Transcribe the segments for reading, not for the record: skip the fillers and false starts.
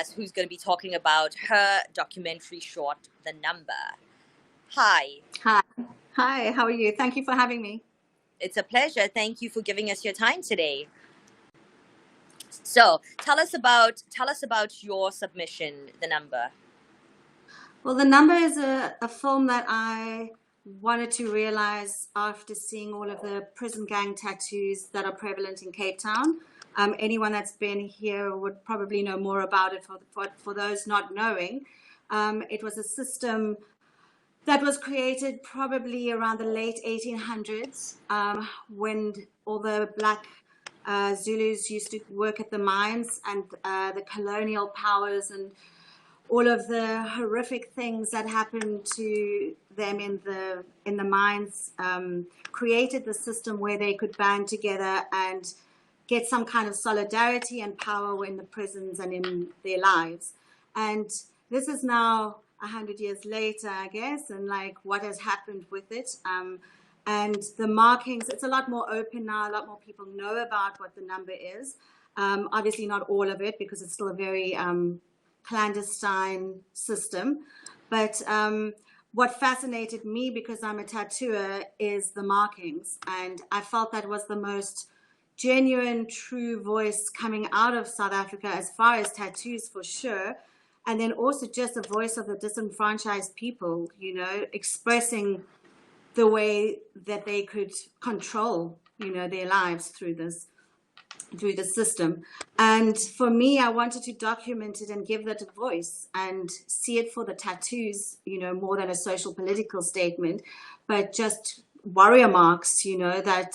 who's going to be talking about her documentary short, The Number. Hi. Hi. Hi, how are you? Thank you for having me. It's a pleasure. Thank you for giving us your time today. So tell us about your submission, The Number. Well, The Number is a film that I wanted to realize after seeing all of the prison gang tattoos that are prevalent in Cape Town. Anyone that's been here would probably know more about it. For those not knowing, it was a system that was created probably around the late 1800s, when all the black Zulus used to work at the mines, and the colonial powers and all of the horrific things that happened to them in the mines created the system where they could band together and get some kind of solidarity and power in the prisons and in their lives. And this is now 100 years later, I guess, and like what has happened with it. And the markings, it's a lot more open now. A lot more people know about what the number is. Obviously not all of it, because it's still a very clandestine system. But what fascinated me, because I'm a tattooer, is the markings. And I felt that was the most genuine, true voice coming out of South Africa as far as tattoos, for sure. And then also just a voice of the disenfranchised people, you know, expressing the way that they could control, you know, their lives through the system. And for me, I wanted to document it and give that a voice and see it for the tattoos, you know, more than a social political statement, but just warrior marks, you know, that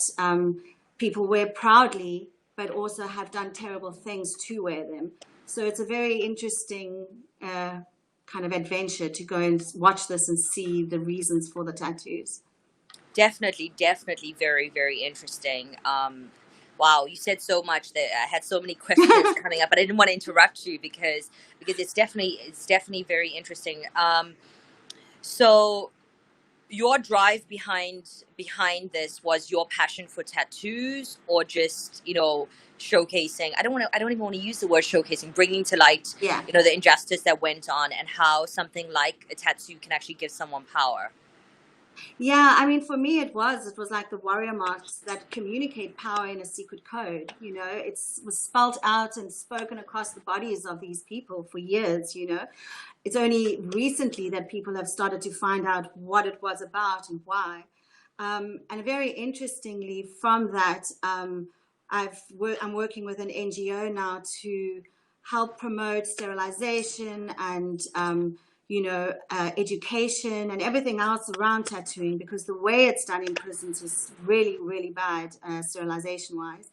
people wear proudly, but also have done terrible things to wear them. So it's a very interesting kind of adventure to go and watch this and see the reasons for the tattoos. Definitely very, very interesting. Wow, you said so much that I had so many questions coming up, but I didn't want to interrupt you because it's definitely very interesting. So your drive behind this was your passion for tattoos, or just, you know, showcasing? I don't even want to use the word showcasing, bringing to light, Yeah. you know, the injustice that went on and how something like a tattoo can actually give someone power. Yeah, I mean, for me, it was like the warrior marks that communicate power in a secret code. You know, it was spelt out and spoken across the bodies of these people for years. You know, it's only recently that people have started to find out what it was about and why. And very interestingly, from that, I'm working with an NGO now to help promote sterilization and you know, education and everything else around tattooing, because the way it's done in prisons is really, really bad, sterilization-wise.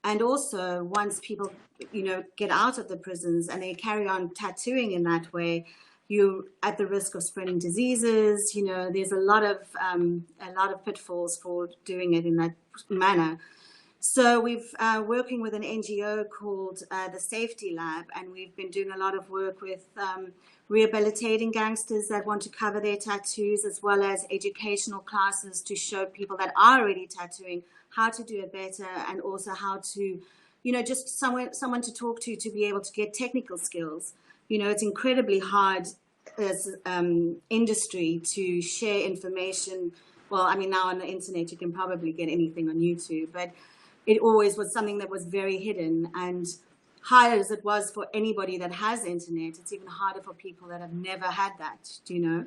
And also, once people, you know, get out of the prisons and they carry on tattooing in that way, you're at the risk of spreading diseases. You know, there's a lot of pitfalls for doing it in that manner. So we've working with an NGO called the Safety Lab, and we've been doing a lot of work with rehabilitating gangsters that want to cover their tattoos, as well as educational classes to show people that are already tattooing how to do it better, and also how to, you know, just someone to talk to be able to get technical skills. You know, it's incredibly hard as industry to share information. Well, I mean, now on the internet you can probably get anything on YouTube, but it always was something that was very hidden, and hard as it was for anybody that has internet, it's even harder for people that have never had that, you know.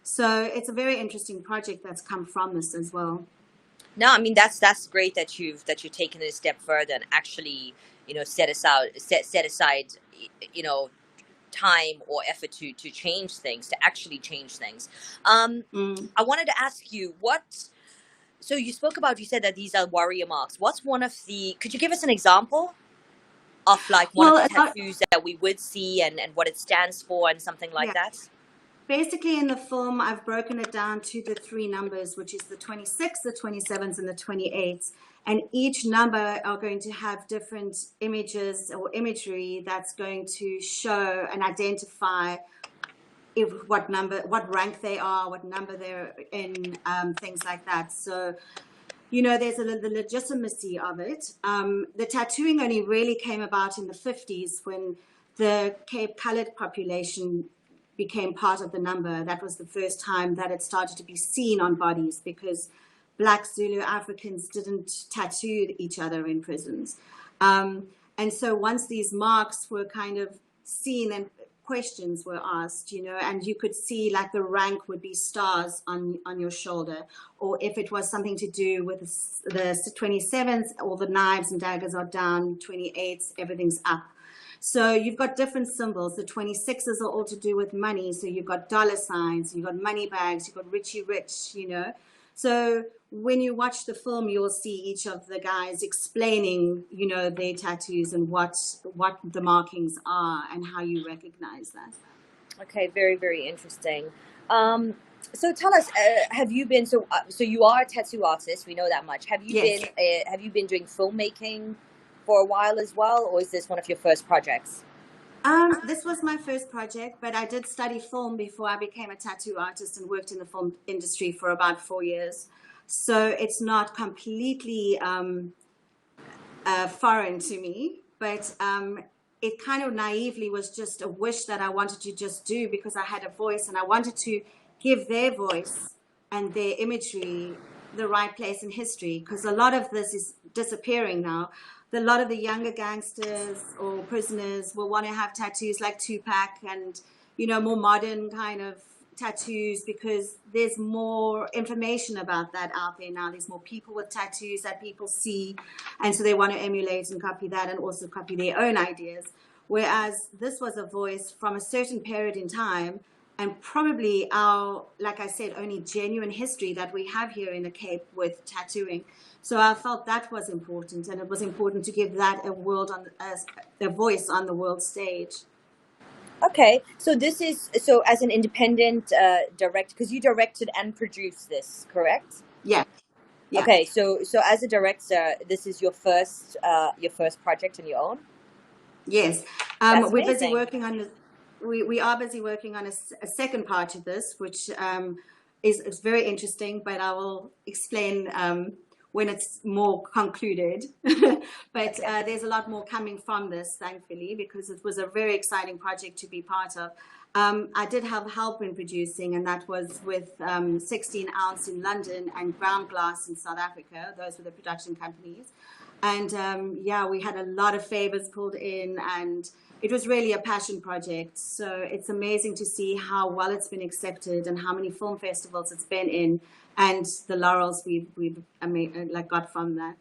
So it's a very interesting project that's come from this as well. No, I mean, that's great that you've taken it a step further and actually, you know, set aside, you know, time or effort to change things, to actually change things. I wanted to ask you so you said that these are warrior marks. What's one of could you give us an example of like one of the tattoos that we would see and what it stands for and something like that? Basically, in the film, I've broken it down to the 3 numbers, which is the 26, the 27s, and the 28s. And each number are going to have different images or imagery that's going to show and identify what rank they are, what number they're in, things like that. So, you know, there's the legitimacy of it. The tattooing only really came about in the 50s when the Cape Coloured population became part of the number. That was the first time that it started to be seen on bodies, because Black Zulu Africans didn't tattoo each other in prisons. And so once these marks were kind of seen and questions were asked, and you could see like the rank would be stars on your shoulder, or if it was something to do with the 27th, all the knives and daggers are down, 28th, everything's up. So you've got different symbols. The 26s are all to do with money. So you've got dollar signs, you've got money bags, you've got Richie Rich, So when you watch the film, you'll see each of the guys explaining, their tattoos and what the markings are and how you recognize that. Okay, very, very interesting. So tell us, have you been, so you are a tattoo artist, we know that much. Have you Yes. been doing filmmaking for a while as well, or is this one of your first projects? This was my first project, but I did study film before I became a tattoo artist and worked in the film industry for about 4 years. So it's not completely foreign to me, but it kind of naively was just a wish that I wanted to just do, because I had a voice and I wanted to give their voice and their imagery the right place in history, because a lot of this is disappearing now. A lot of the younger gangsters or prisoners will want to have tattoos like Tupac and, more modern kind of tattoos, because there's more information about that out there now. There's more people with tattoos that people see, and so they want to emulate and copy that and also copy their own ideas. Whereas this was a voice from a certain period in time, and probably our, like I said, only genuine history that we have here in the Cape with tattooing. So I felt that was important, and it was important to give that a voice on the world stage. Okay, so this is, so as an independent director, because you directed and produced this, correct? Yeah, yeah. Okay, so as a director, this is your first project on your own? Yes. That's We're busy amazing. working on we are busy working on a second part of this, which is very interesting, but I will explain when it's more concluded. But Okay. there's a lot more coming from this, thankfully, because it was a very exciting project to be part of. I did have help in producing, and that was with 16 Ounce in London and Ground Glass in South Africa. Those were the production companies. And we had a lot of favors pulled in, and it was really a passion project. So it's amazing to see how well it's been accepted and how many film festivals it's been in, and the laurels we've got from that.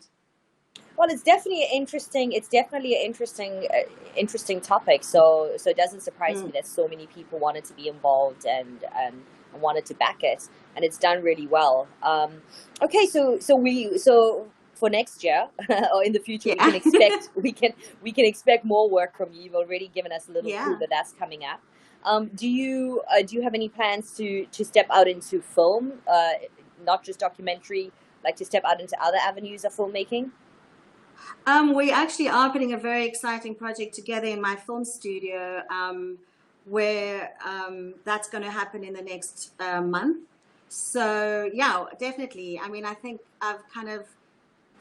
Well, it's definitely interesting. It's definitely an interesting topic. So it doesn't surprise me that so many people wanted to be involved and wanted to back it, and it's done really well. Okay, so for next year or in the future, we Yeah. can expect we can expect more work from you. You've already given us a little Yeah. clue that that's coming up. Do you have any plans to step out into film, not just documentary, like to step out into other avenues of filmmaking? We actually are putting a very exciting project together in my film studio, where that's going to happen in the next month. So yeah, definitely. I mean, I think I've kind of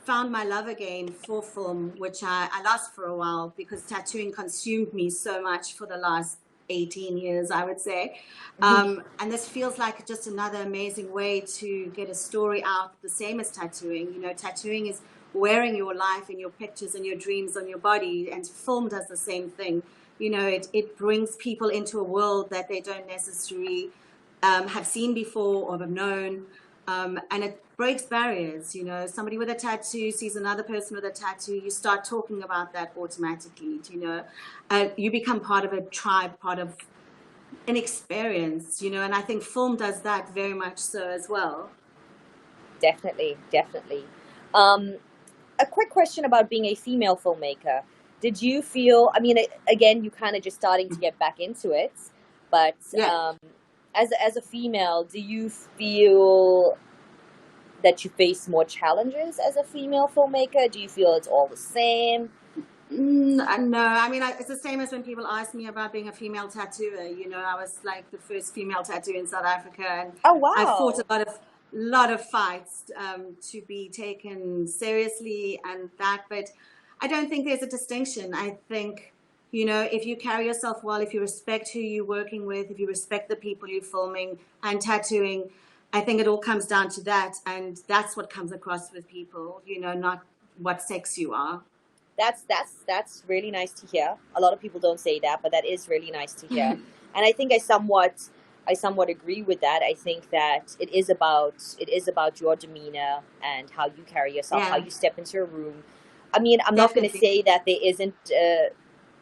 found my love again for film, which I lost for a while because tattooing consumed me so much for the last 18 years, I would say. And this feels like just another amazing way to get a story out, the same as tattooing. Tattooing is wearing your life and your pictures and your dreams on your body, and film does the same thing. It brings people into a world that they don't necessarily have seen before or have known. And it breaks barriers. Somebody with a tattoo sees another person with a tattoo, you start talking about that automatically. You become part of a tribe, part of an experience, and I think film does that very much so as well. Definitely, definitely. A quick question about being a female filmmaker. Did you feel, I mean, again, you kind of just starting to get back into it, but Yeah. as a female, do you feel that you face more challenges as a female filmmaker? Do you feel it's all the same? No, I mean, it's the same as when people ask me about being a female tattooer. I was like the first female tattooer in South Africa, and Oh, I fought wow. a lot of fights to be taken seriously and that. But I don't think there's a distinction. I think, You know, if you carry yourself well, if you respect who you're working with, if you respect the people you're filming and tattooing, I think it all comes down to that. And that's what comes across with people, you know, not what sex you are. That's really nice to hear. A lot of people don't say that, but that is really nice to hear. And I think I somewhat agree with that. I think that it is about your demeanor and how you carry yourself, how Yeah, you step into a room. I mean, I'm not going to definitely. say that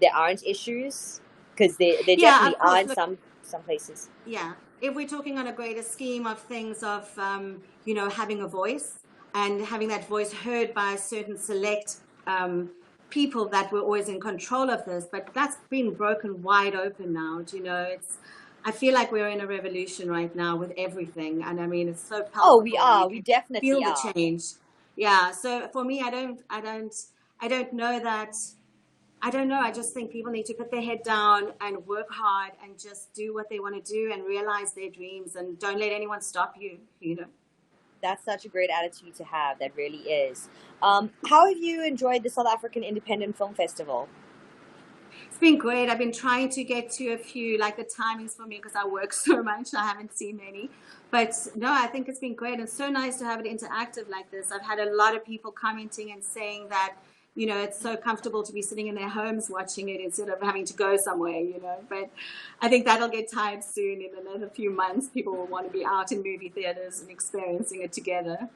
there aren't issues, because there Yeah, definitely of are course. in Look, some places. yeah, if we're talking on a greater scheme of things of, you know, having a voice and having that voice heard by certain select um, people that were always in control of this, but that's been broken wide open now. Do you know, I feel like we're in a revolution right now with everything. And I mean, it's so Oh, we palpable. You are. We can definitely feel the are. change. Yeah. So for me, I don't know that. I don't know. I just think people need to put their head down and work hard and just do what they want to do and realize their dreams and don't let anyone stop you, you know. That's such a great attitude to have. That really is. How have you enjoyed the South African Independent Film Festival? It's been great. I've been trying to get to a few, like the timings for me because I work so much. I haven't seen many. But no, I think it's been great. It's so nice to have it interactive like this. I've had a lot of people commenting and saying that, you know, it's so comfortable to be sitting in their homes watching it instead of having to go somewhere, you know. But I think that'll get tired soon. In another few months, people will want to be out in movie theaters and experiencing it together.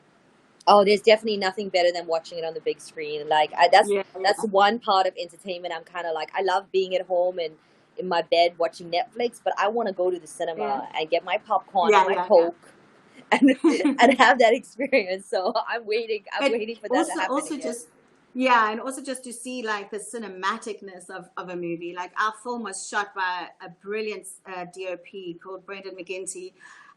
Oh, there's definitely nothing better than watching it on the big screen. Like that's Yeah, that's yeah. one part of entertainment. I'm kind of like, I love being at home and in my bed watching Netflix, but I want to go to the Yeah, cinema and get my popcorn and yeah, my yeah, Coke and yeah. and have that experience. So I'm waiting. I'm But waiting for that to also, happen also again. just yeah, and also just to see like the cinematicness of a movie. Like our film was shot by a brilliant DOP called Brendan McGinty,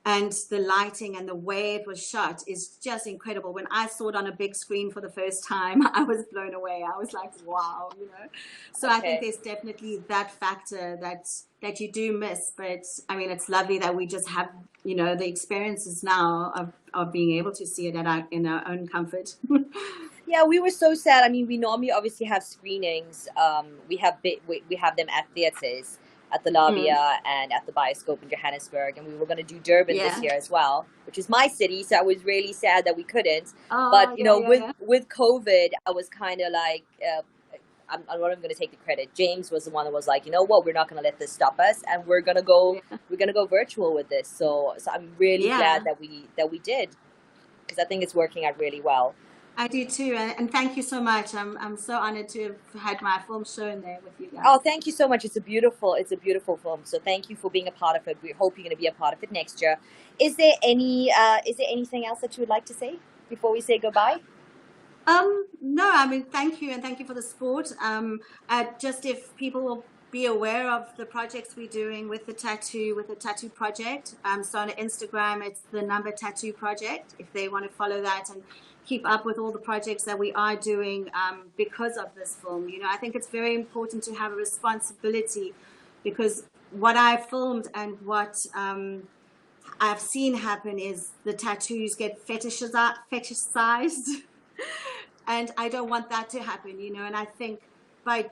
and the lighting and the way it was shot is just incredible. When I saw it on a big screen for the first time, I was blown away. I was like, wow, you know. So I think Okay. there's definitely that factor that you do miss. But I mean, it's lovely that we just have, you know, the experiences now of being able to see it in our own comfort. Yeah, we were so sad. I mean, we normally obviously have screenings. We have them at theaters, at the Mm, Lavia and at the Bioscope in Johannesburg, and we were going to do Durban this yeah. year as well, which is my city. So I was really sad that we couldn't. But Oh, yeah, yeah, with yeah. COVID, I was kind of like, I'm not even going to take the credit. James was the one that was like, you know what, we're not going to let this stop us, and Yeah. we're gonna go virtual with this. So I'm really glad Yeah, that we did, because I think it's working out really well. I do too. And thank you so much. I'm so honored to have had my film shown there with you Oh, guys. thank you so much. It's a beautiful film. So thank you for being a part of it. We hope you're going to be a part of it next year. Is there anything else that you would like to say before we say goodbye? No, I mean, thank you, and thank you for the support. Just if people will be aware of the projects we're doing with the tattoo project. So on Instagram, it's the Number Tattoo Project. If they want to follow that and keep up with all the projects that we are doing because of this film, you know, I think it's very important to have a responsibility because what I filmed and what I've seen happen is the tattoos get fetishized and I don't want that to happen, you know. And I think by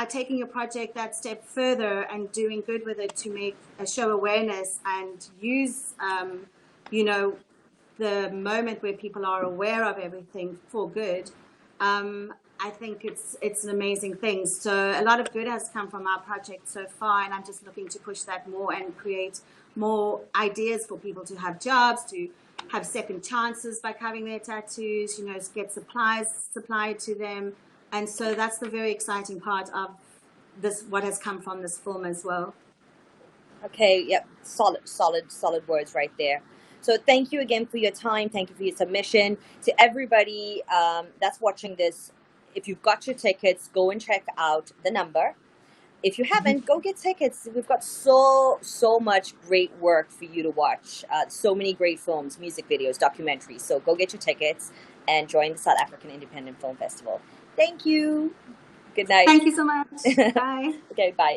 taking your project that step further and doing good with it to make a show awareness and use, you know, the moment where people are aware of everything for good, I think it's an amazing thing. So a lot of good has come from our project so far, and I'm just looking to push that more and create more ideas for people to have jobs, to have second chances by having their tattoos, you know, get supplies supplied to them. And so that's the very exciting part of this, what has come from this film as well. Okay, yep, solid words right there. So thank you again for your time. Thank you for your submission. To everybody that's watching this, if you've got your tickets, go and check out the number. If you haven't, go get tickets. We've got so much great work for you to watch. So many great films, music videos, documentaries. So go get your tickets and join the South African Independent Film Festival. Thank you. Good night. Thank you so much. Bye. Okay, bye.